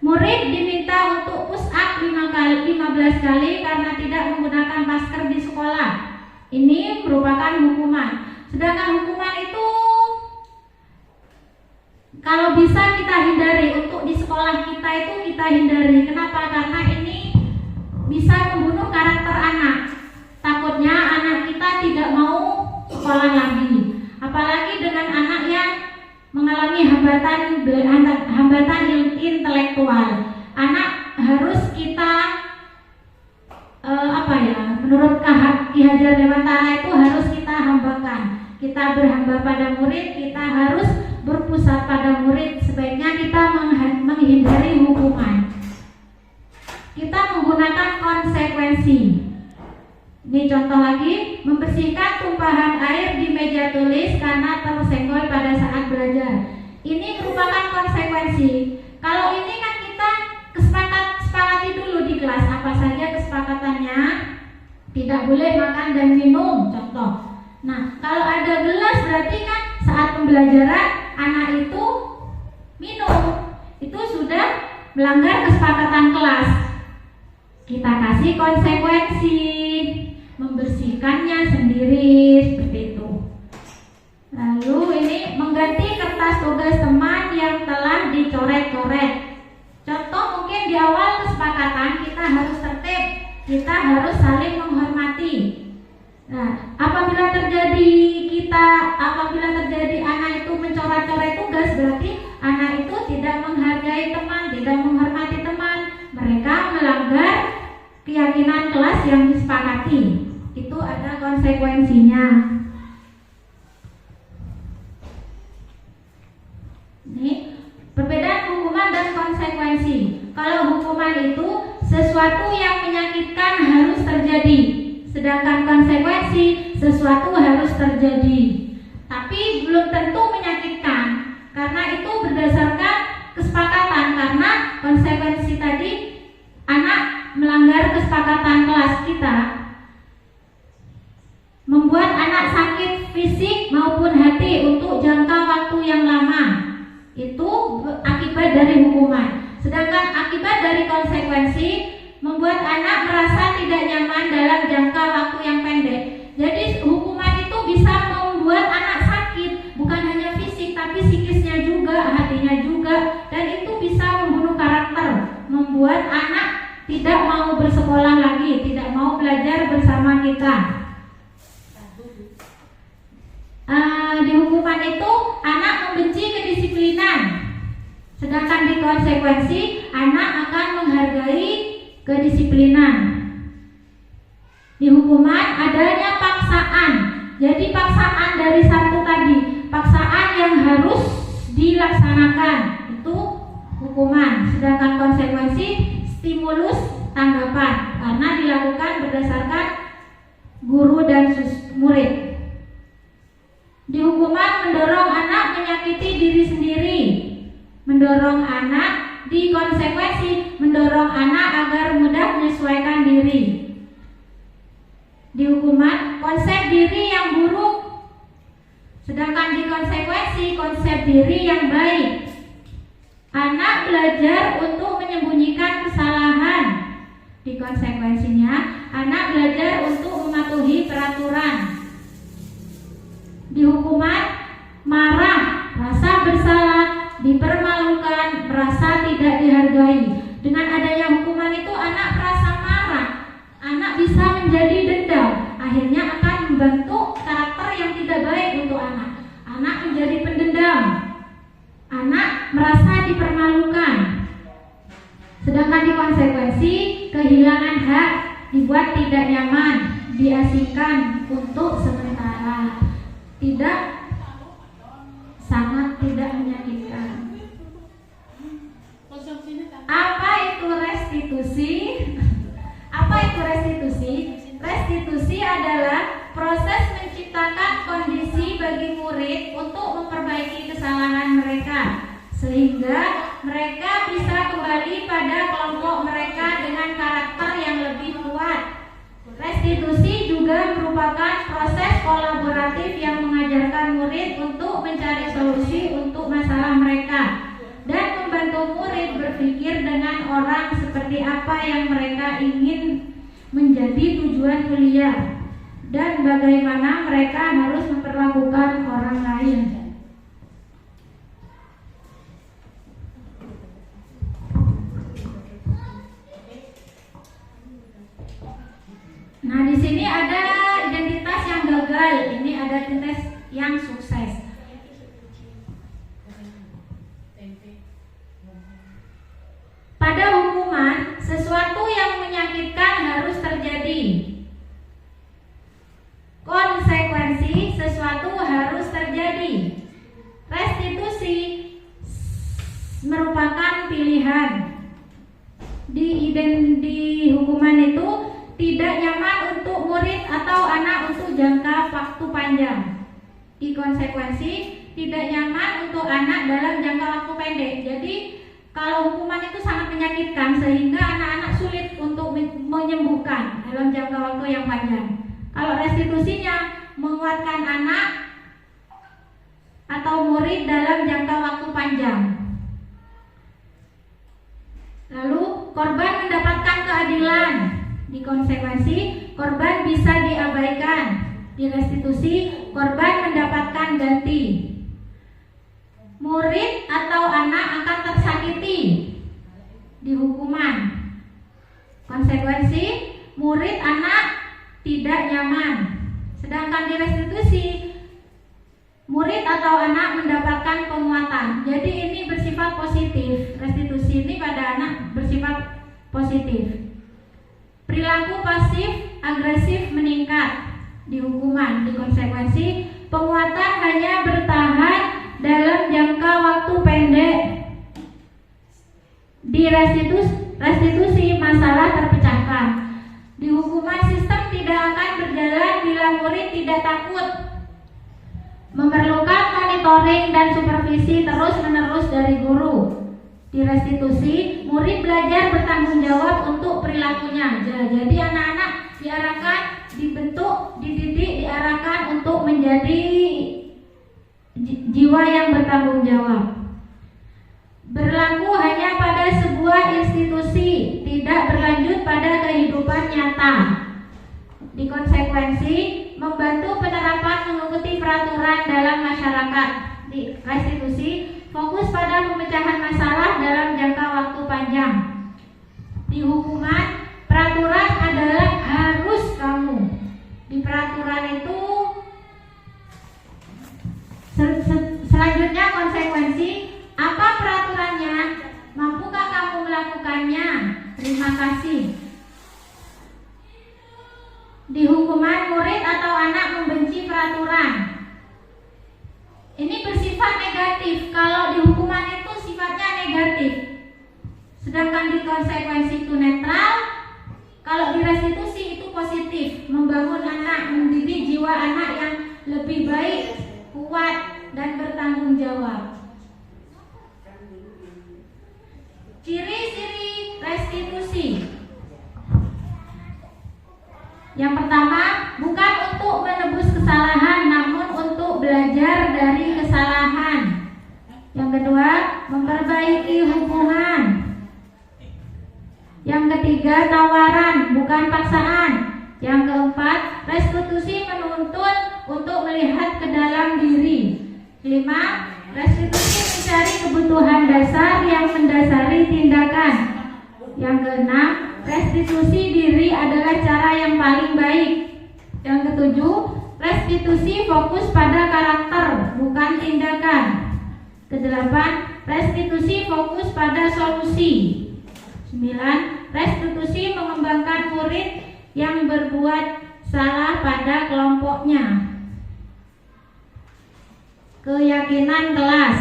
Murid diminta untuk push up 15 kali karena tidak menggunakan masker di sekolah. Ini merupakan hukuman. Sedangkan hukuman itu kalau bisa kita hindari, untuk di sekolah kita itu kita hindari. Kenapa? Karena ini bisa membunuh karakter anak. Takutnya anak kita tidak mau sekolah lagi. Apalagi dengan anak yang mengalami hambatan intelektual. Anak harus kita menurut Ki Hajar Dewantara itu harus kita hambakan. Kita berhamba pada murid, kita harus berpusat pada murid. Sebaiknya kita menghindari hukuman. Kita menggunakan konsekuensi. Ini contoh lagi, membersihkan tumpahan air di meja tulis karena tersenggol pada saat belajar. Ini merupakan konsekuensi. Kalau ini kan kita sepakati dulu di kelas apa saja kesepakatannya. Tidak boleh makan dan minum, contoh. Nah, kalau ada gelas berarti kan saat pembelajaran anak itu minum, itu sudah melanggar kesepakatan kelas. Kita kasih konsekuensi, membersihkannya sendiri seperti itu. Lalu ini mengganti kertas tugas teman yang telah dicoret-coret. Contoh mungkin di awal kesepakatan kita harus tertib, kita harus saling menghormati. Nah, apabila terjadi anak itu mencoret-coret tugas, berarti anak itu tidak menghargai teman, tidak menghormati teman. Mereka melanggar keyakinan kelas yang disepakati. Itu ada konsekuensinya. Ini perbedaan hukuman dan konsekuensi. Kalau hukuman itu sesuatu yang menyakitkan harus terjadi, sedangkan konsekuensi sesuatu harus terjadi, tapi belum tentu menyakitkan, karena itu berdasarkan kesepakatan. Karena konsekuensi tadi anak melanggar kesepakatan kelas kita, membuat anak sakit fisik maupun hati untuk jangka waktu yang lama, itu akibat dari hukuman. Sedangkan akibat dari konsekuensi membuat anak merasa tidak nyaman dalam jangka waktu yang pendek. Jadi hukuman itu bisa membuat anak sakit, bukan hanya fisik tapi psikisnya juga, hatinya juga, dan itu bisa membunuh karakter, membuat anak tidak mau bersekolah lagi, tidak mau belajar bersama kita. Di hukuman itu anak membenci kedisiplinan, sedangkan di konsekuensi anak akan menghargai kedisiplinan. Di hukuman adanya paksaan. Jadi paksaan dari satu tadi, paksaan yang harus dilaksanakan itu bentuk hukuman, sedangkan konsekuensi stimulus tanggapan karena dilakukan berdasarkan guru dan murid. Di hukuman mendorong anak menyakiti diri sendiri, mendorong anak, di konsekuensi mendorong anak agar mudah menyesuaikan diri. Di hukuman konsep diri yang buruk, sedangkan di konsekuensi konsep diri yang baik. Anak belajar untuk menyembunyikan kesalahan. Di konsekuensinya anak belajar untuk mematuhi peraturan. Di hukuman marah, rasa bersalah, dipermalukan, merasa tidak dihargai. Dengan adanya hukuman itu anak merasa marah, anak bisa menjadi dendam, akhirnya akan membentuk karakter yang tidak baik untuk anak. Anak menjadi pendendam, anak merasa dipermalukan. Sedangkan di konsekuensi kehilangan hak, dibuat tidak nyaman, diasingkan untuk sementara, tidak, sangat tidak menyakitkan. Apa itu restitusi? Apa itu restitusi? Restitusi adalah proses menciptakan kondisi bagi murid untuk memperbaiki kesalahan mereka, sehingga mereka bisa kembali pada kelompok mereka dengan karakter yang lebih kuat. Restitusi juga merupakan proses kolaboratif yang mengajarkan murid untuk mencari solusi untuk masalah mereka dan membantu murid berpikir dengan orang seperti apa yang mereka ingin menjadi tujuan kuliah dan bagaimana mereka harus memperlakukan orang lain. Nah, di sini ada identitas yang gagal, ini ada identitas yang sukses. Pada hukuman, sesuatu yang menyakitkan harus terjadi. Konsekuensi, sesuatu harus terjadi. Restitusi merupakan pilihan. Di hukuman itu tidak nyaman untuk murid atau anak untuk jangka waktu panjang. Di konsekuensi tidak nyaman untuk anak dalam jangka waktu pendek. Jadi kalau hukuman itu sangat menyakitkan sehingga anak-anak sulit untuk menyembuhkan dalam jangka waktu yang panjang. Kalau restitusinya menguatkan anak atau murid dalam jangka waktu panjang. Lalu korban mendapatkan keadilan. Di konsekuensi korban bisa diabaikan. Di restitusi korban mendapatkan ganti. Murid atau anak akan tersakiti di hukuman. Konsekuensi murid anak tidak nyaman. Sedangkan di restitusi murid atau anak mendapatkan penguatan. Jadi ini bersifat positif. Restitusi ini pada anak bersifat positif. Perilaku pasif agresif meningkat di hukuman. Di konsekuensi penguatan hanya bertahan dalam jangka waktu pendek. Di restitusi masalah terpecahkan. Di hukuman sistem tidak akan berjalan bila murid tidak takut. Memerlukan monitoring dan supervisi terus-menerus dari guru. Di restitusi, murid belajar bertanggung jawab untuk perilakunya. Jadi anak-anak diarahkan, dibentuk, dididik, diarahkan untuk menjadi jiwa yang bertanggung jawab. Berlaku hanya pada sebuah institusi, tidak berlanjut pada kehidupan nyata. Di konsekuensi, membantu penerapan mengikuti peraturan dalam masyarakat. Di restitusi, fokus pada pemecahan masalah dalam jangka waktu panjang. Di hukuman, peraturan adalah harus kamu. Di peraturan itu selanjutnya konsekuensi, apa peraturannya? Mampukah kamu melakukannya? Terima kasih. Di hukuman, murid atau anak membenci peraturan. Ini bersifat negatif. Kalau di hukuman itu sifatnya negatif. Sedangkan di konsekuensi itu netral, kalau di restitusi itu positif, membangun anak, mendidik jiwa anak yang lebih baik, kuat, dan bertanggung jawab. Ciri-ciri restitusi. Yang pertama, bukan untuk menebus kesalahan, namun untuk belajar dari kesalahan. Yang kedua, memperbaiki hubungan. Yang ketiga, tawaran, bukan paksaan. Yang keempat, restitusi menuntun untuk melihat ke dalam diri. 5. Restitusi mencari kebutuhan dasar yang mendasari tindakan. Yang keenam, restitusi diri adalah cara yang paling baik. Yang ketujuh, restitusi fokus pada karakter, bukan tindakan. Kedelapan, restitusi fokus pada solusi. 9. Restitusi mengembangkan murid yang berbuat salah pada kelompoknya. Keyakinan kelas.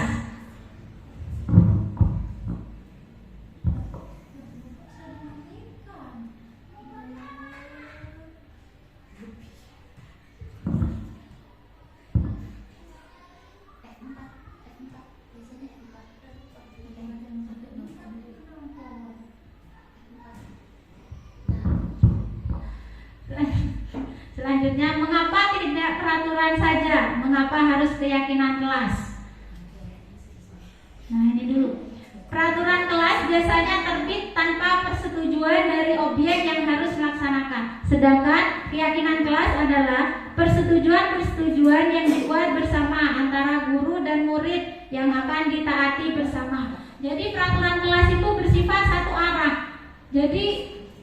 Selanjutnya, mengapa tidak peraturan saja? Mengapa harus keyakinan kelas? Nah, ini dulu. Peraturan kelas biasanya terbit tanpa persetujuan dari objek yang harus melaksanakan. Sedangkan keyakinan kelas adalah persetujuan-persetujuan yang dibuat bersama antara guru dan murid yang akan ditaati bersama. Jadi peraturan kelas itu bersifat satu arah. Jadi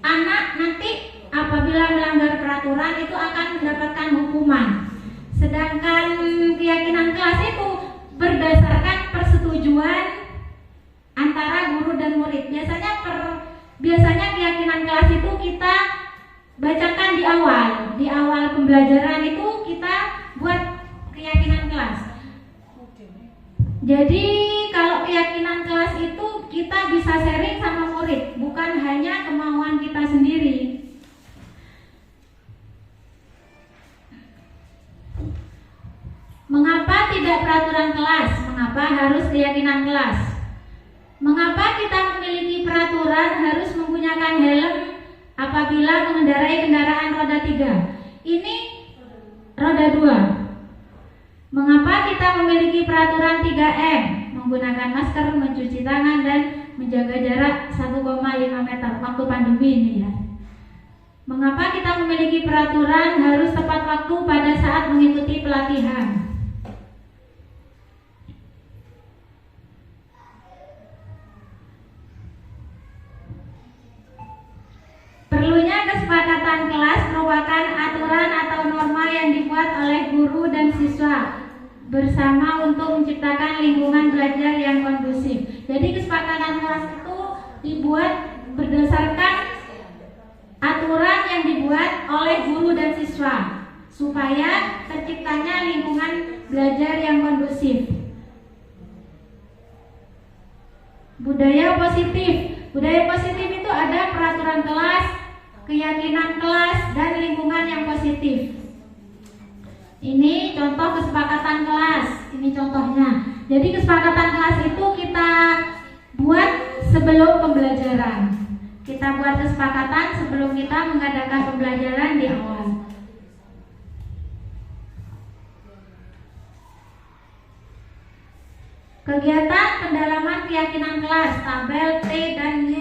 anak nanti apabila melanggar peraturan itu akan mendapatkan hukuman. Sedangkan keyakinan kelas itu berdasarkan persetujuan antara guru dan murid. Biasanya keyakinan kelas itu kita bacakan di awal pembelajaran itu kita buat keyakinan kelas. Jadi kalau keyakinan kelas itu kita bisa sharing sama murid, bukan hanya kemauan kita sendiri. Mengapa tidak peraturan kelas? Mengapa harus keyakinan kelas? Mengapa kita memiliki peraturan harus menggunakan helm apabila mengendarai kendaraan roda 3? Ini roda 2. Mengapa kita memiliki peraturan 3M? Menggunakan masker, mencuci tangan, dan menjaga jarak 1,5 meter waktu pandemi ini ya. Mengapa kita memiliki peraturan harus tepat waktu pada saat mengikuti pelatihan? Perlunya kesepakatan kelas merupakan aturan atau norma yang dibuat oleh guru dan siswa bersama untuk menciptakan lingkungan belajar yang kondusif. Jadi kesepakatan kelas itu dibuat berdasarkan aturan yang dibuat oleh guru dan siswa supaya terciptanya lingkungan belajar yang kondusif. Budaya positif. Budaya positif itu ada peraturan kelas, keyakinan kelas, dan lingkungan yang positif. Ini contoh kesepakatan kelas. Ini contohnya. Jadi kesepakatan kelas itu kita buat sebelum pembelajaran. Kita buat kesepakatan sebelum kita mengadakan pembelajaran di awal. Kegiatan pendalaman keyakinan kelas, tabel T dan Y.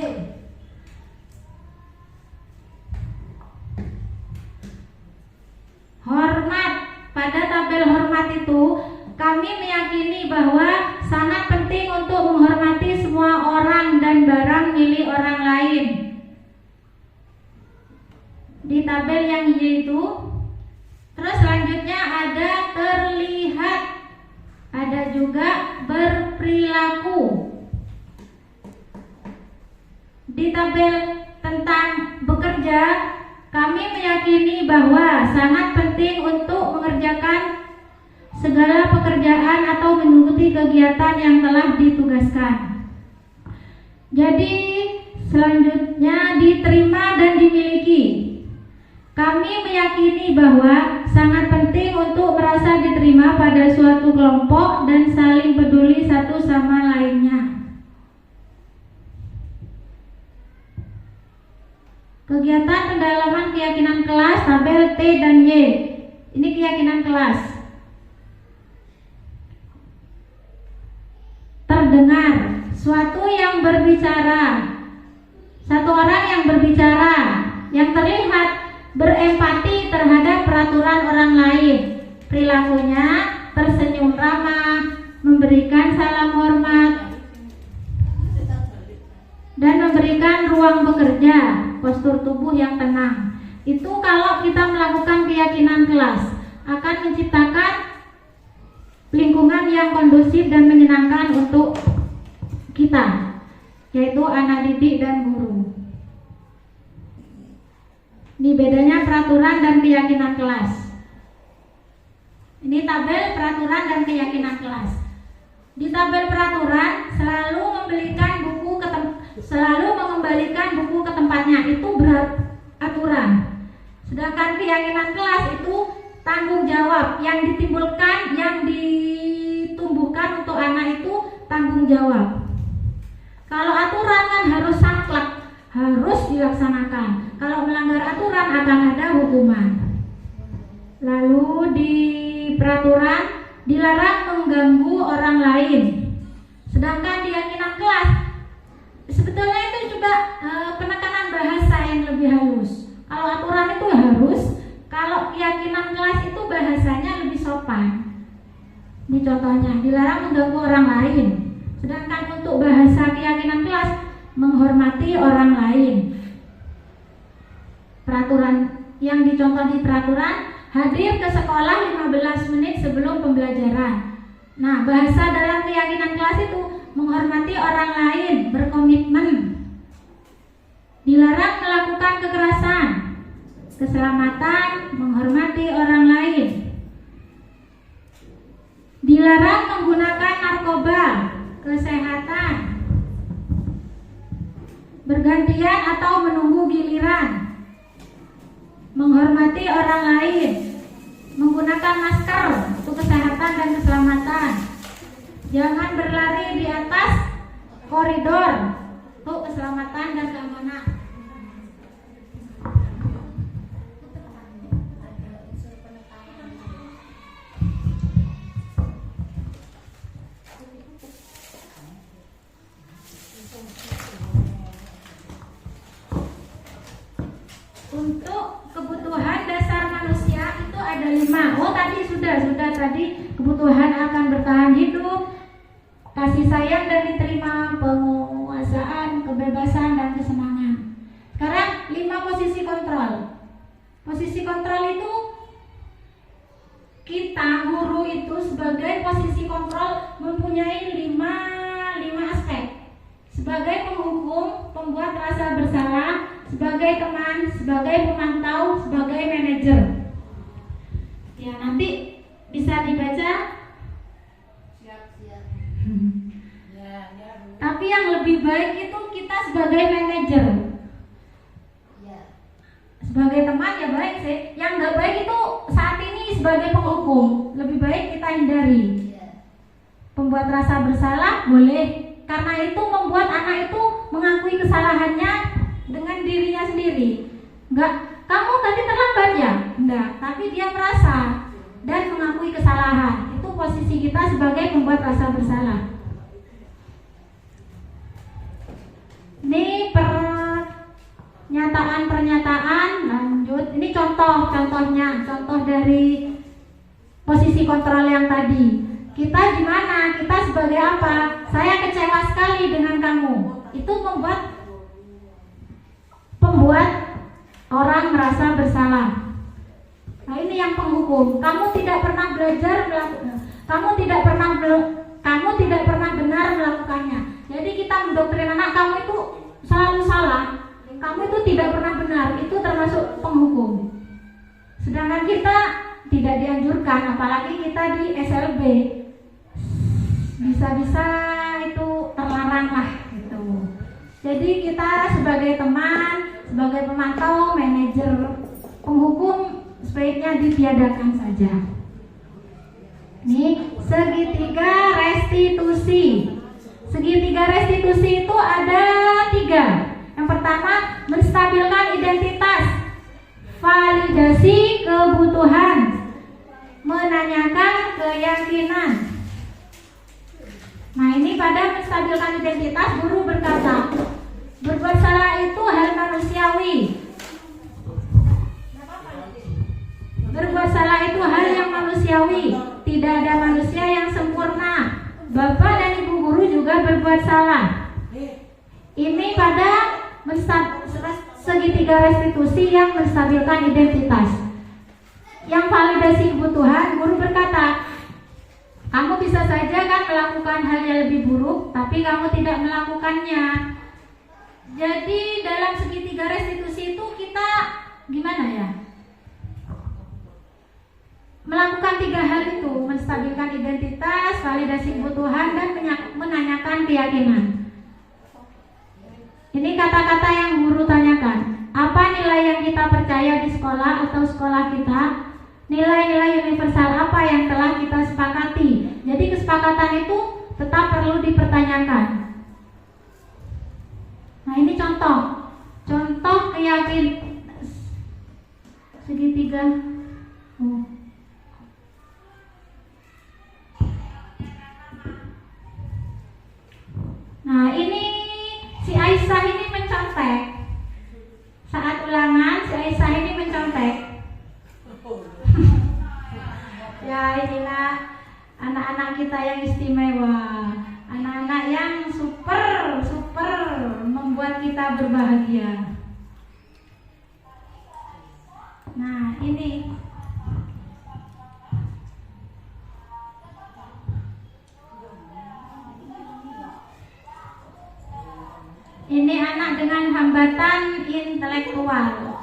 Hormat. Pada tabel hormat itu kami meyakini bahwa sangat penting untuk menghormati semua orang dan barang milik orang lain. Di tabel yang Y itu, terus selanjutnya ada terlihat, ada juga berperilaku. Di tabel tentang bekerja, kami meyakini bahwa sangat penting untuk mengerjakan segala pekerjaan atau mengikuti kegiatan yang telah ditugaskan. Jadi selanjutnya diterima dan dimiliki. Kami meyakini bahwa sangat penting untuk merasa diterima pada suatu kelompok dan saling peduli satu sama lainnya. Kegiatan pendalaman keyakinan kelas, tabel T dan Y. Ini keyakinan kelas. Terdengar suatu yang berbicara, satu orang yang berbicara, yang terlihat berempati terhadap peraturan orang lain. Perilakunya tersenyum ramah, memberikan salam hormat, dan memberikan ruang bekerja, postur tubuh yang tenang. Itu kalau kita melakukan keyakinan kelas akan menciptakan lingkungan yang kondusif dan menyenangkan untuk kita, yaitu anak didik dan guru. Ini bedanya peraturan dan keyakinan kelas. Ini tabel peraturan dan keyakinan kelas. Di tabel peraturan selalu mengembalikan buku ke tempatnya, itu beraturan. Sedangkan keyakinan kelas itu tanggung jawab yang ditimbulkan, yang ditumbuhkan untuk anak itu tanggung jawab. Kalau aturan kan harus saklek, harus dilaksanakan. Kalau melanggar aturan akan ada hukuman. Lalu di peraturan dilarang mengganggu orang lain. Sedangkan keyakinan kelas sebetulnya itu juga penekanan bahasa yang lebih halus. Kalau aturan itu harus, kalau keyakinan kelas itu bahasanya lebih sopan. Ini contohnya, dilarang mengganggu orang lain. Sedangkan untuk bahasa keyakinan kelas, menghormati orang lain. Peraturan yang dicontoh di peraturan, hadir ke sekolah 15 menit sebelum pembelajaran. Nah, bahasa dalam keyakinan kelas itu menghormati orang lain, berkomitmen. Dilarang melakukan kekerasan, keselamatan, menghormati orang lain. Dilarang menggunakan narkoba, kesehatan, bergantian atau menunggu giliran, menghormati orang lain, menggunakan masker untuk kesehatan dan keselamatan, jangan berlari di atas koridor untuk keselamatan dan keamanan. Untuk kebutuhan dasar manusia itu ada 5. Oh tadi sudah tadi kebutuhan akan bertahan hidup, kasih sayang dan diterima, penguasaan, kebebasan dan kesenangan. Sekarang 5 posisi kontrol. Posisi kontrol itu kita guru itu sebagai posisi kontrol mempunyai 5 aspek. Sebagai penghukum, pembuat rasa bersalah, sebagai teman, sebagai pemantau, sebagai manajer. Ya nanti bisa dibaca. Siap. Tapi yang lebih baik itu kita sebagai manajer. Sebagai teman ya baik sih. Yang nggak baik itu saat ini sebagai penghukum. Lebih baik kita hindari. Pembuat rasa bersalah boleh, karena itu membuat anak itu mengakui kesalahannya dengan dirinya sendiri. Enggak, kamu tadi terlambat ya? Enggak, tapi dia merasa dan mengakui kesalahan. Itu posisi kita sebagai pembuat rasa bersalah. Ini pernyataan lanjut. Ini contohnya, contoh dari posisi kontrol yang tadi. Kita gimana? Kita sebagai apa? Saya kecewa sekali dengan kamu. Itu membuat orang merasa bersalah. Nah ini yang penghukum. Kamu tidak pernah belajar melakukan. Kamu tidak pernah benar melakukannya. Jadi kita mendoktrin anak, kamu itu selalu salah. Kamu itu tidak pernah benar. Itu termasuk penghukum. Sedangkan kita tidak dianjurkan, apalagi kita di SLB. Bisa-bisa itu terlarang lah gitu. Jadi kita sebagai teman, sebagai pemantau, manajer, penghukum sebaiknya ditiadakan saja. Nih, segitiga restitusi. Segitiga restitusi itu ada 3. Yang pertama, menstabilkan identitas, validasi kebutuhan, menanyakan keyakinan. Nah, ini pada menstabilkan identitas, guru berkata, berbuat salah itu hal manusiawi. Berbuat salah itu hal yang manusiawi. Tidak ada manusia yang sempurna. Bapak dan ibu guru juga berbuat salah. Ini pada segitiga restitusi yang menstabilkan identitas. Yang validasi kebutuhan, guru berkata, kamu bisa saja kan melakukan hal yang lebih buruk, tapi kamu tidak melakukannya. Jadi dalam segitiga restitusi itu kita gimana ya? Melakukan 3 hal itu, menstabilkan identitas, validasi kebutuhan, dan menanyakan keyakinan. Ini kata-kata yang guru tanyakan. Apa nilai yang kita percaya di sekolah atau sekolah kita? Nilai-nilai universal apa yang telah kita sepakati? Jadi kesepakatan itu tetap perlu dipertanyakan. Nah, ini contoh keyakinan segitiga. Nah, ini si Aisyah ini mencontek. Saat ulangan si Aisyah ini mencontek. Ya, inilah anak-anak kita yang istimewa, anak-anak yang super membuat kita berbahagia. Nah, ini anak dengan hambatan intelektual.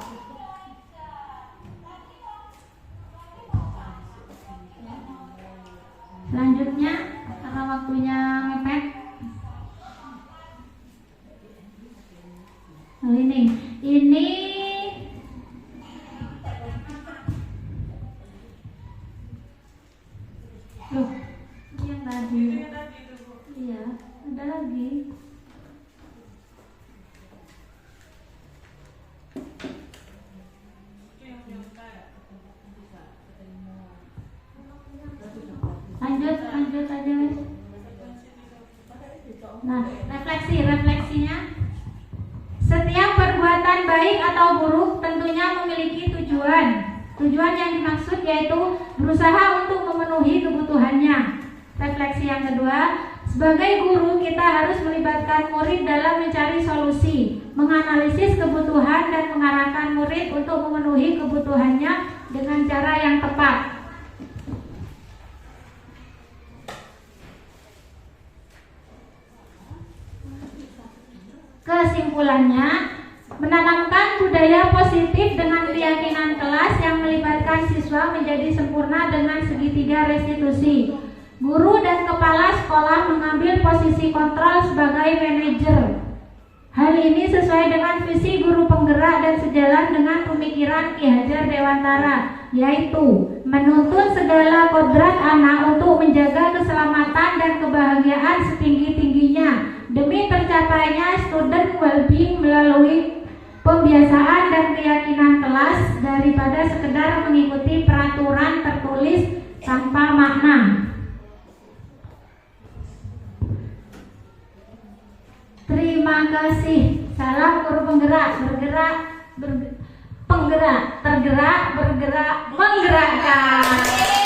Selanjutnya, karena waktunya mepet, ini loh, yang tadi. Iya, ada lagi. Lanjut aja. Nah, refleksinya. Setiap perbuatan baik atau buruk tentunya memiliki tujuan. Tujuan yang dimaksud yaitu berusaha untuk memenuhi kebutuhannya. Refleksi yang kedua, sebagai guru kita harus melibatkan murid dalam mencari solusi, menganalisis kebutuhan dan mengarahkan murid untuk memenuhi kebutuhannya dengan cara yang tepat. Kesimpulannya, menanamkan budaya positif dengan keyakinan kelas yang melibatkan siswa menjadi sempurna dengan segitiga restitusi. Guru dan kepala sekolah mengambil posisi kontrol sebagai manajer. Hal ini sesuai dengan visi guru penggerak dan sejalan dengan pemikiran Ki Hajar Dewantara, yaitu menuntun segala kodrat anak untuk menjaga keselamatan dan kebahagiaan setinggi-tingginya demi tercapainya student well-being melalui pembiasaan dan keyakinan kelas daripada sekedar mengikuti peraturan tertulis tanpa makna. Terima kasih. Salam guru penggerak, tergerak, menggerakkan.